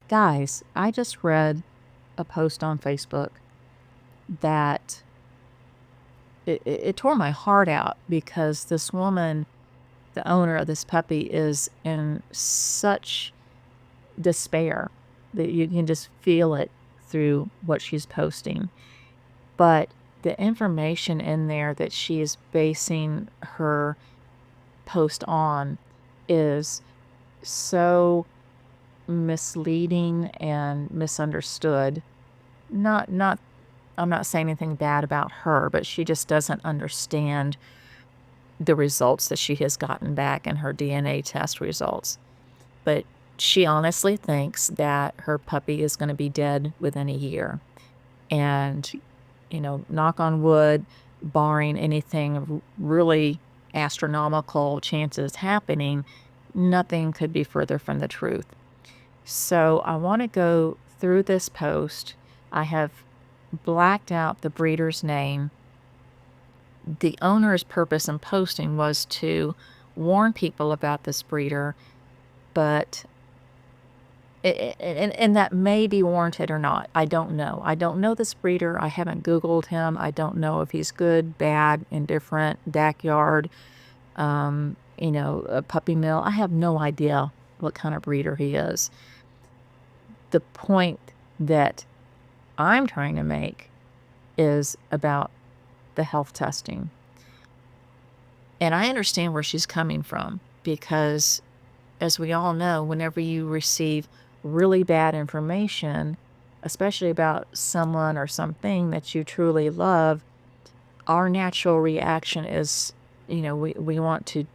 Guys, I just read a post on Facebook that it tore my heart out because this woman, the owner of this puppy, is in such despair that you can just feel it through what she's posting. But the information in there that she is basing her post on is so misleading and misunderstood. Not I'm not saying anything bad about her, but she just doesn't understand the results that she has gotten back in her DNA test results. But she honestly thinks that her puppy is going to be dead within a year. And, knock on wood, barring anything really astronomical chances happening, nothing could be further from the truth. So I want to go through this post. I have blacked out the breeder's name. The owner's purpose in posting was to warn people about this breeder, but and that may be warranted or not. I don't know. I don't know this breeder. I haven't Googled him. I don't know if he's good, bad, indifferent, backyard, a puppy mill. I have no idea what kind of breeder he is. The point that I'm trying to make is about the health testing. And I understand where she's coming from because, as we all know, whenever you receive really bad information, especially about someone or something that you truly love, our natural reaction is, we want to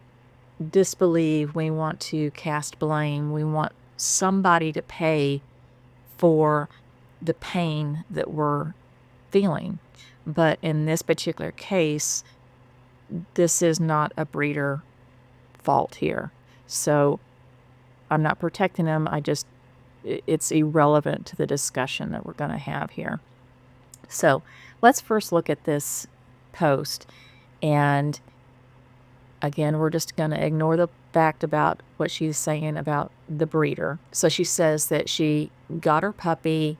disbelieve, we want to cast blame, we want somebody to pay for the pain that we're feeling. But in this particular case, this is not a breeder fault here. So I'm not protecting them. It's irrelevant to the discussion that we're going to have here. So let's first look at this post. And again, we're just going to ignore the fact about what she's saying about the breeder. So she says that she got her puppy,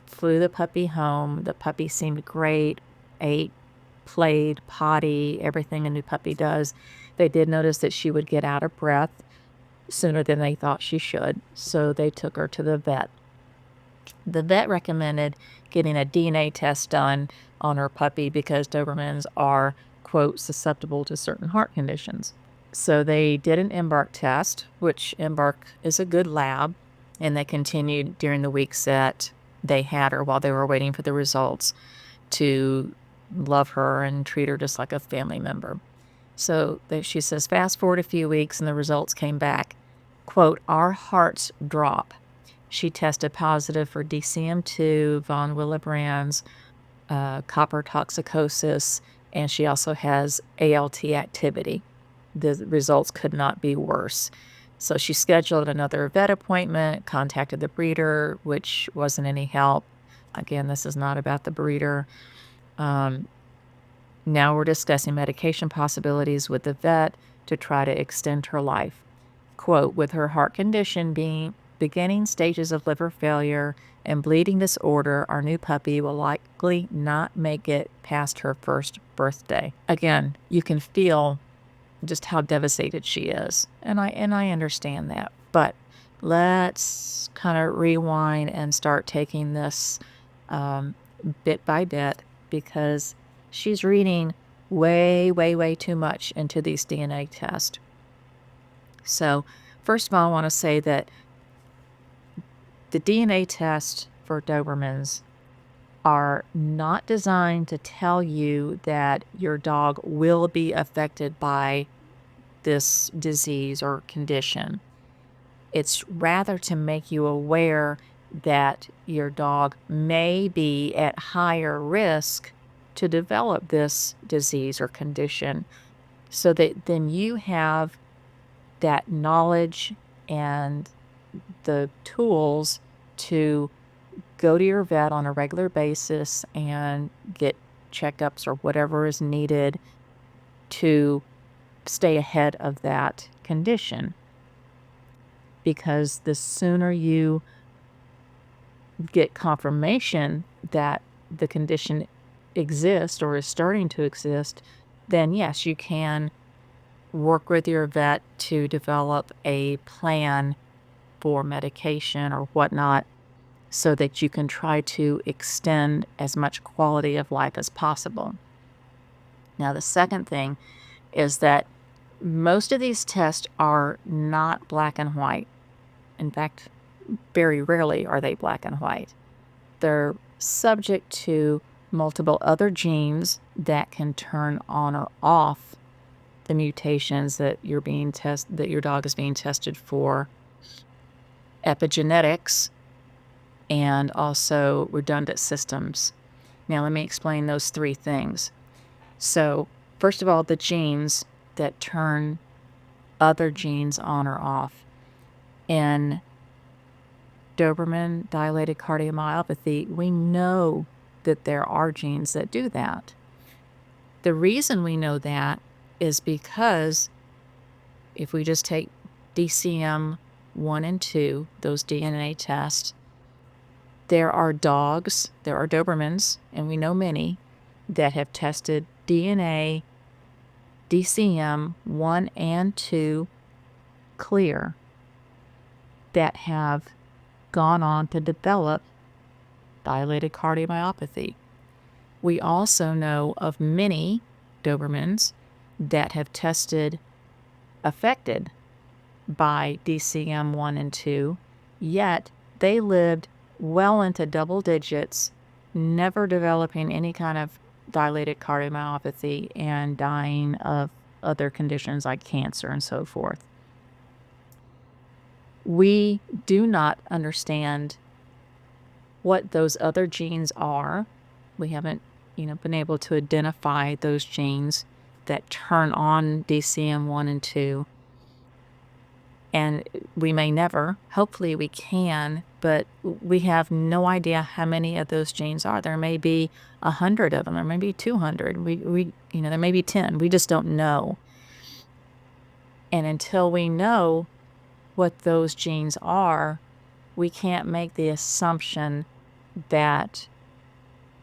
flew the puppy home. The puppy seemed great, ate, played, potty, everything a new puppy does. They did notice that she would get out of breath sooner than they thought she should, so they took her to the vet. The vet recommended getting a DNA test done on her puppy because Dobermans are, quote, susceptible to certain heart conditions. So they did an embark test, which embark is a good lab, and they continued during the weeks that they had her while they were waiting for the results to love her and treat her just like a family member. So she says, fast forward a few weeks and the results came back. Quote, our hearts drop. She tested positive for DCM2, von Willebrand's, copper toxicosis, and she also has ALT activity. The results could not be worse. So she scheduled another vet appointment, contacted the breeder, which wasn't any help. Again, this is not about the breeder. Now we're discussing medication possibilities with the vet to try to extend her life. Quote, with her heart condition being beginning stages of liver failure and bleeding disorder, our new puppy will likely not make it past her first birthday. Again, you can feel just how devastated she is. And I understand that. But let's kind of rewind and start taking this bit by bit, because she's reading way, way, way too much into these DNA tests. So first of all, I want to say that the DNA tests for Dobermans are not designed to tell you that your dog will be affected by this disease or condition. It's rather to make you aware that your dog may be at higher risk to develop this disease or condition, so that then you have that knowledge and the tools to go to your vet on a regular basis and get checkups or whatever is needed to stay ahead of that condition. Because the sooner you get confirmation that the condition exists or is starting to exist, then yes, you can work with your vet to develop a plan for medication or whatnot so that you can try to extend as much quality of life as possible. Now, the second thing is that most of these tests are not black and white. In fact, very rarely are they black and white. They're subject to multiple other genes that can turn on or off the mutations that that your dog is being tested for, epigenetics, and also redundant systems. Now, let me explain those three things. So, first of all, the genes that turn other genes on or off. In Doberman dilated cardiomyopathy, we know that there are genes that do that. The reason we know that is because if we just take DCM 1 and 2, those DNA tests, there are Dobermans, and we know many, that have tested DNA, DCM 1 and 2 clear, that have gone on to develop dilated cardiomyopathy. We also know of many Dobermans that have tested affected by DCM 1 and 2, yet they lived well into double digits, never developing any kind of dilated cardiomyopathy and dying of other conditions like cancer and so forth. We do not understand what those other genes are. We haven't, been able to identify those genes that turn on DCM 1 and 2. And we may never, hopefully we can, but we have no idea how many of those genes are. There may be 100 of them, there may be 200. There may be 10. We just don't know. And until we know what those genes are, we can't make the assumption that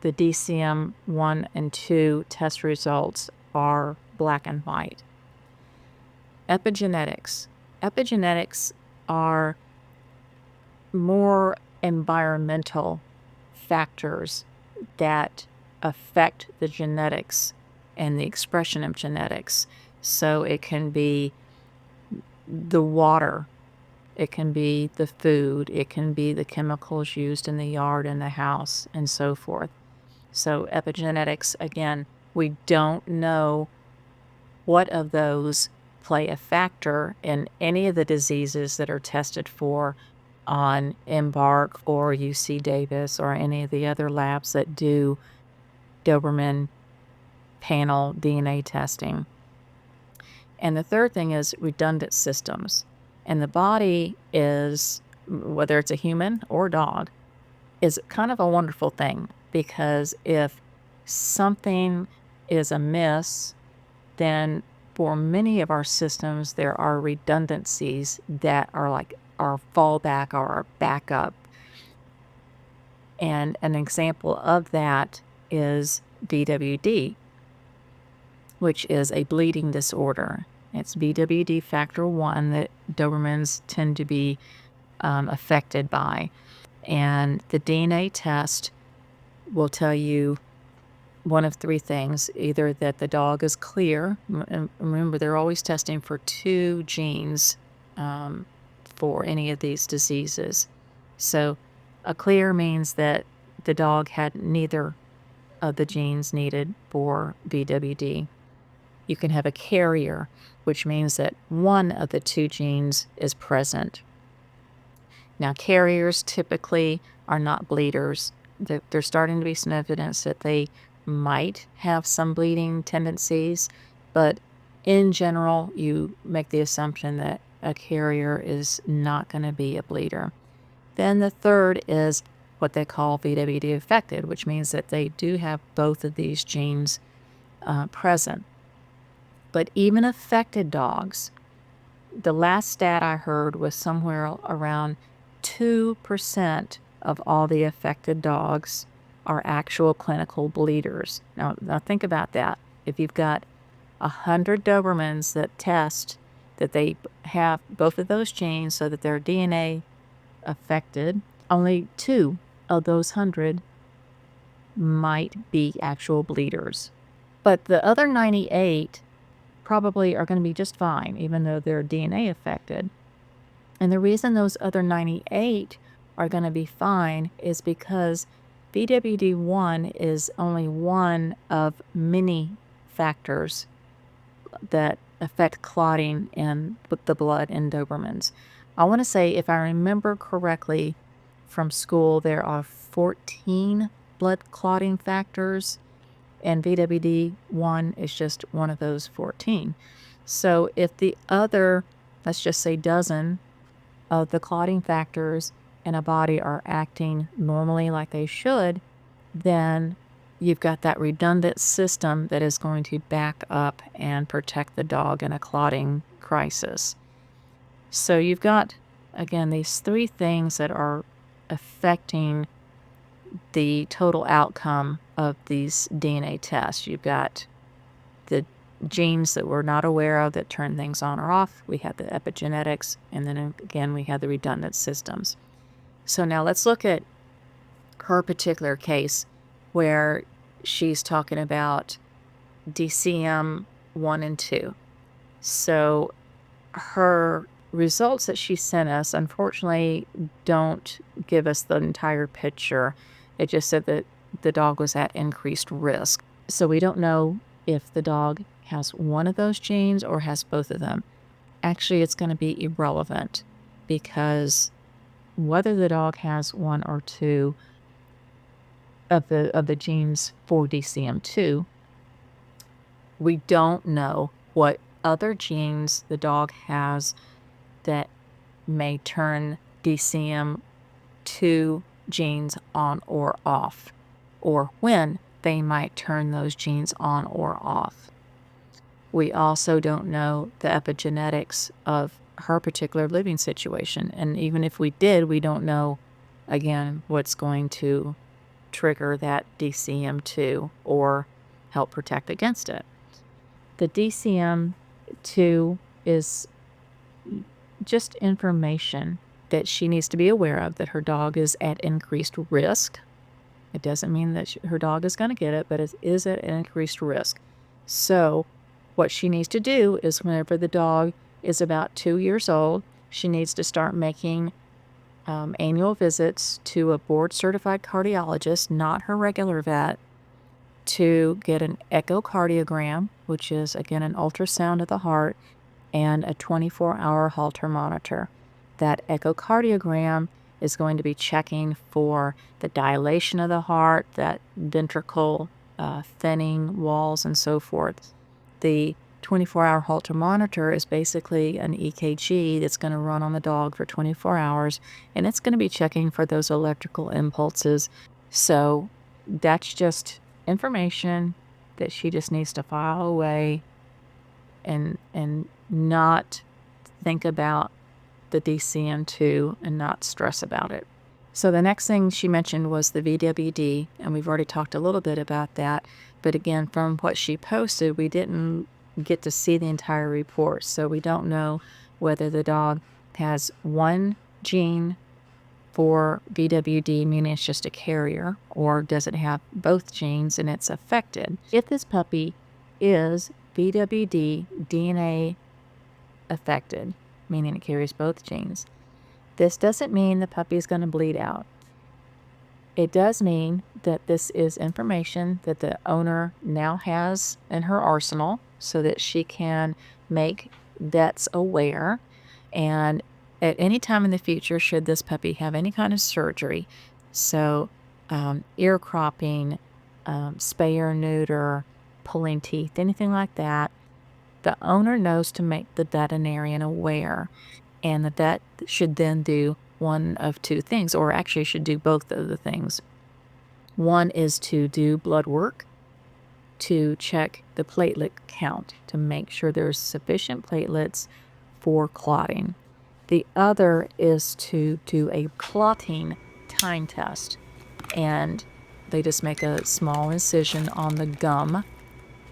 the DCM 1 and 2 test results are black and white. Epigenetics. Epigenetics are more environmental factors that affect the genetics and the expression of genetics. So it can be the water, it can be the food, it can be the chemicals used in the yard and the house, and so forth. So epigenetics, again, we don't know what of those play a factor in any of the diseases that are tested for on Embark or UC Davis or any of the other labs that do Doberman panel DNA testing. And the third thing is redundant systems. And the body is, whether it's a human or dog, is kind of a wonderful thing, because if something is amiss, then for many of our systems, there are redundancies that are like our fallback or our backup. And an example of that is BWD, which is a bleeding disorder. It's BWD factor 1 that Dobermans tend to be affected by. And the DNA test will tell you one of three things: either that the dog is clear, and remember, they're always testing for 2 genes for any of these diseases. So a clear means that the dog had neither of the genes needed for BWD. You can have a carrier, which means that one of the 2 genes is present. Now, carriers typically are not bleeders. There's starting to be some evidence that they might have some bleeding tendencies, but in general, you make the assumption that a carrier is not going to be a bleeder. Then the third is what they call VWD affected, which means that they do have both of these genes present. But even affected dogs, the last stat I heard was somewhere around 2% of all the affected dogs are actual clinical bleeders. Now think about that. If you've got 100 Dobermans that test that they have both of those genes so that their DNA affected, only 2 of those 100 might be actual bleeders. But the other 98 probably are going to be just fine, even though they're DNA affected. And the reason those other 98 are going to be fine is because VWD1 is only one of many factors that affect clotting in the blood in Dobermans. I want to say, if I remember correctly from school, there are 14 blood clotting factors, and VWD1 is just one of those 14. So if the other, let's just say, dozen of the clotting factors in a body are acting normally like they should, then you've got that redundant system that is going to back up and protect the dog in a clotting crisis. So you've got, again, these 3 things that are affecting the total outcome of these DNA tests. You've got the genes that we're not aware of that turn things on or off. We have the epigenetics, and then again, we have the redundant systems. So now let's look at her particular case where she's talking about DCM 1 and 2. So her results that she sent us, unfortunately, don't give us the entire picture. It just said that the dog was at increased risk. So we don't know if the dog has one of those genes or has both of them. Actually, it's going to be irrelevant, because whether the dog has 1 or 2 of the genes for DCM2, we don't know what other genes the dog has that may turn DCM2 genes on or off, or when they might turn those genes on or off. We also don't know the epigenetics of her particular living situation. And even if we did, we don't know, again, what's going to trigger that DCM2 or help protect against it. The DCM2 is just information that she needs to be aware of, that her dog is at increased risk. It doesn't mean that her dog is going to get it, but it is at increased risk. So what she needs to do is, whenever the dog is about 2 years old, she needs to start making annual visits to a board-certified cardiologist, not her regular vet, to get an echocardiogram, which is, again, an ultrasound of the heart, and a 24-hour Holter monitor. That echocardiogram is going to be checking for the dilation of the heart, that ventricle thinning walls, and so forth. The 24-hour Holter monitor is basically an EKG that's going to run on the dog for 24 hours, and it's going to be checking for those electrical impulses. So that's just information that she just needs to file away and not think about the DCM2 and not stress about it. So the next thing she mentioned was the VWD, and we've already talked a little bit about that. But again, from what she posted, we didn't get to see the entire report. So we don't know whether the dog has one gene for VWD, meaning it's just a carrier, or does it have both genes and it's affected. If this puppy is VWD DNA affected, meaning it carries both genes, this doesn't mean the puppy is going to bleed out. It does mean that this is information that the owner now has in her arsenal so that she can make vets aware. And at any time in the future, should this puppy have any kind of surgery, so ear cropping, spay or neuter, pulling teeth, anything like that, the owner knows to make the veterinarian aware. And the vet should then do one of 2 things, or actually should do both of the things. One is to do blood work to check the platelet count to make sure there's sufficient platelets for clotting. The other is to do a clotting time test, and they just make a small incision on the gum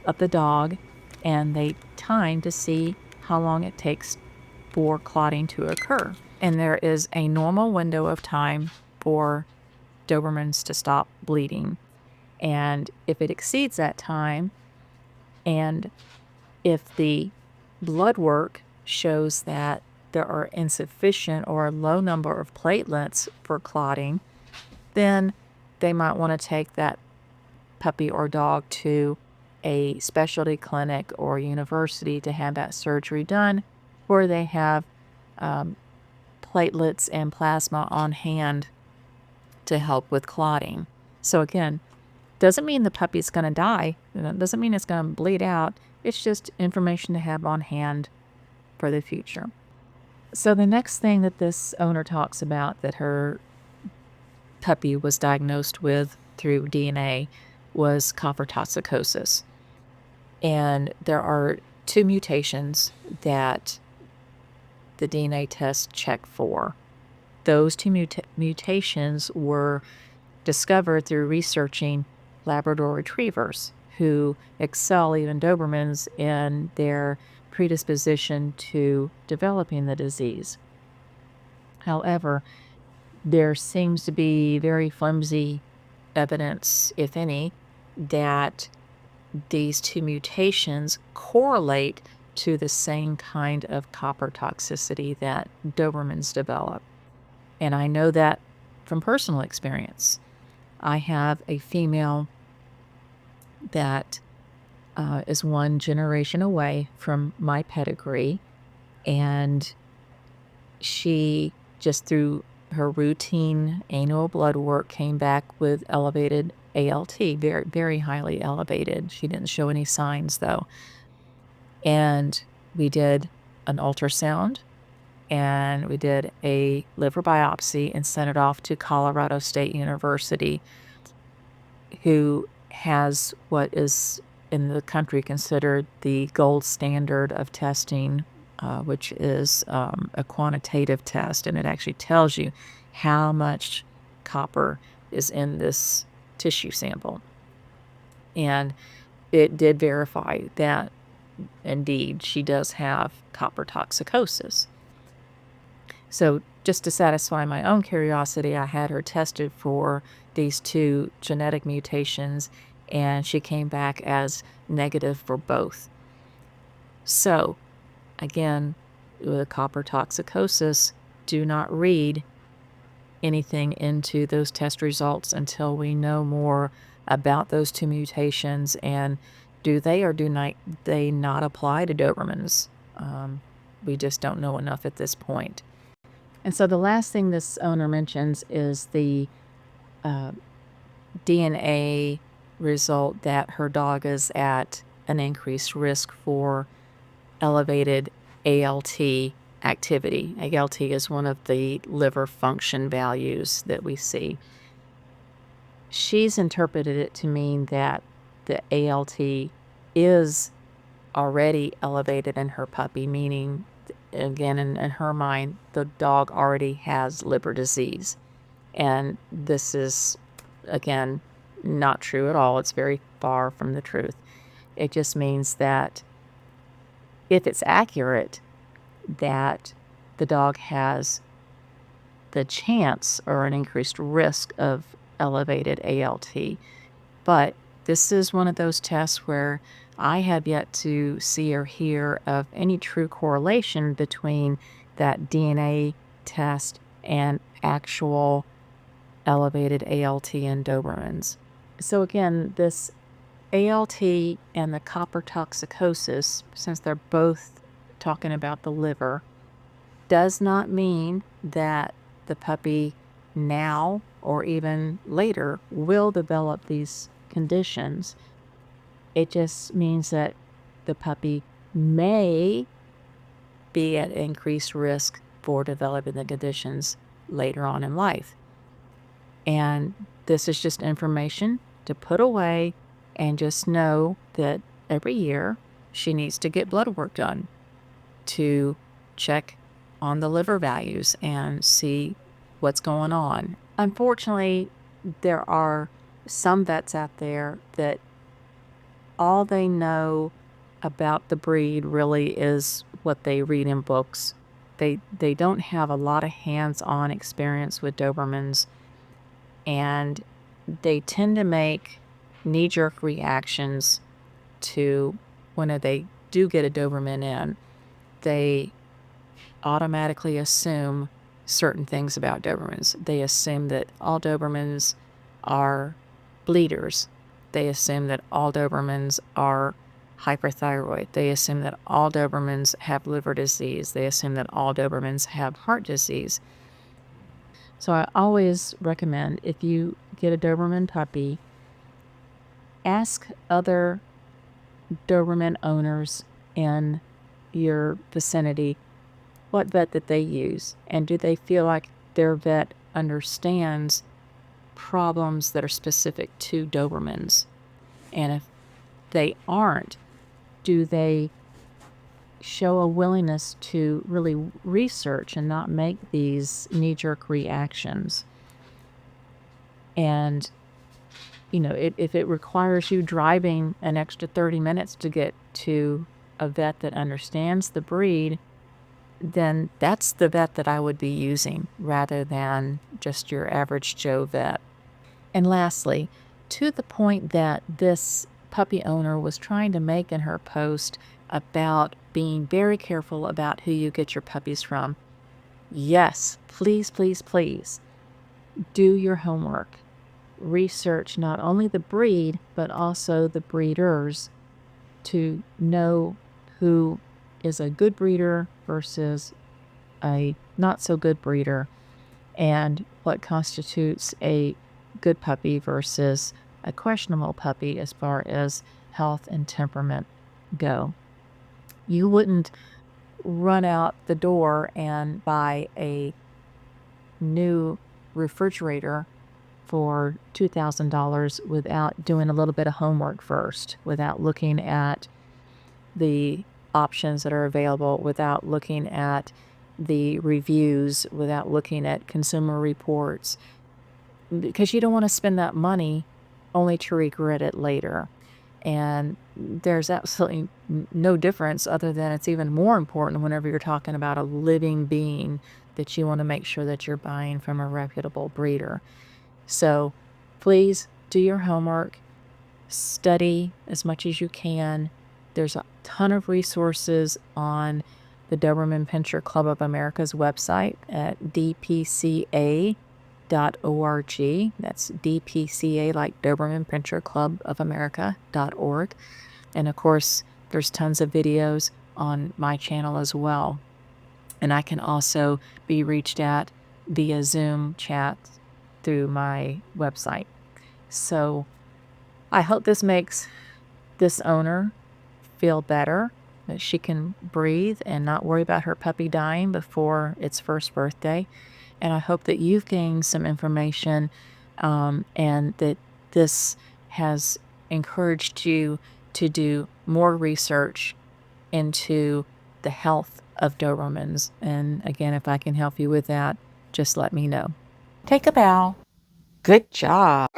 of the dog, and they time to see how long it takes for clotting to occur. And there is a normal window of time for Dobermans to stop bleeding. And if it exceeds that time, and if the blood work shows that there are insufficient or a low number of platelets for clotting, then they might want to take that puppy or dog to a specialty clinic or university to have that surgery done, where they have platelets and plasma on hand to help with clotting. So again, doesn't mean the puppy's going to die. It doesn't mean it's going to bleed out. It's just information to have on hand for the future. So the next thing that this owner talks about that her puppy was diagnosed with through DNA was copper toxicosis. And there are 2 mutations that the DNA test checked for. Those 2 mutations were discovered through researching Labrador retrievers who excel, even Dobermans, in their predisposition to developing the disease. However, there seems to be very flimsy evidence, if any, that these 2 mutations correlate to the same kind of copper toxicity that Dobermans develop. And I know that from personal experience. I have a female that is 1 generation away from my pedigree, and she, just through her routine annual blood work, came back with elevated ALT, very, very highly elevated. She didn't show any signs, though. And we did an ultrasound, and we did a liver biopsy and sent it off to Colorado State University, who has what is in the country considered the gold standard of testing, which is a quantitative test, and it actually tells you how much copper is in this tissue sample. And it did verify that indeed she does have copper toxicosis. So just to satisfy my own curiosity, I had her tested for these 2 genetic mutations, and she came back as negative for both. So again, with copper toxicosis, do not read anything into those test results until we know more about those 2 mutations, and do they or do not they not apply to Dobermans. We just don't know enough at this point. And so the last thing this owner mentions is the DNA result that her dog is at an increased risk for elevated ALT activity. ALT is one of the liver function values that we see. She's interpreted it to mean that the ALT is already elevated in her puppy, meaning, again, in her mind, the dog already has liver disease. And this is, again, not true at all. It's very far from the truth. It just means that if it's accurate that the dog has the chance or an increased risk of elevated ALT. But this is one of those tests where I have yet to see or hear of any true correlation between that DNA test and actual elevated ALT in Dobermans. So again, this ALT and the copper toxicosis, since they're both talking about the liver, does not mean that the puppy now or even later will develop these conditions. It just means that the puppy may be at increased risk for developing the conditions later on in life. And this is just information to put away, and just know that every year she needs to get blood work done to check on the liver values and see what's going on. Unfortunately, there are some vets out there that all they know about the breed really is what they read in books. They don't have a lot of hands-on experience with Dobermans, and they tend to make knee-jerk reactions to when they do get a Doberman in. They automatically assume certain things about Dobermans. They assume that all Dobermans are bleeders. They assume that all Dobermans are hyperthyroid. They assume that all Dobermans have liver disease. They assume that all Dobermans have heart disease. So I always recommend, if you get a Doberman puppy, ask other Doberman owners in your vicinity what vet that they use, and do they feel like their vet understands problems that are specific to Dobermans? And if they aren't, do they show a willingness to really research and not make these knee-jerk reactions? And, if it requires you driving an extra 30 minutes to get to a vet that understands the breed, then that's the vet that I would be using rather than just your average Joe vet. And lastly, to the point that this puppy owner was trying to make in her post about being very careful about who you get your puppies from, yes, please, please, please do your homework. Research not only the breed, but also the breeders to know who is a good breeder versus a not so good breeder, and what constitutes a good puppy versus a questionable puppy as far as health and temperament go. You wouldn't run out the door and buy a new refrigerator for $2,000 without doing a little bit of homework first, without looking at the options that are available, without looking at the reviews, without looking at consumer reports, because you don't want to spend that money only to regret it later. And there's absolutely no difference, other than it's even more important whenever you're talking about a living being, that you want to make sure that you're buying from a reputable breeder. So please do your homework, study as much as you can. There's a ton of resources on the Doberman Pinscher Club of America's website at dpca.org. That's DPCA, like Doberman Pinscher Club of America.org. And of course, there's tons of videos on my channel as well. And I can also be reached at via Zoom chat through my website. So I hope this makes this owner feel better, that she can breathe and not worry about her puppy dying before its first birthday. And I hope that you've gained some information, and that this has encouraged you to do more research into the health of Dobermans. And again, if I can help you with that, just let me know. Take a bow. Good job.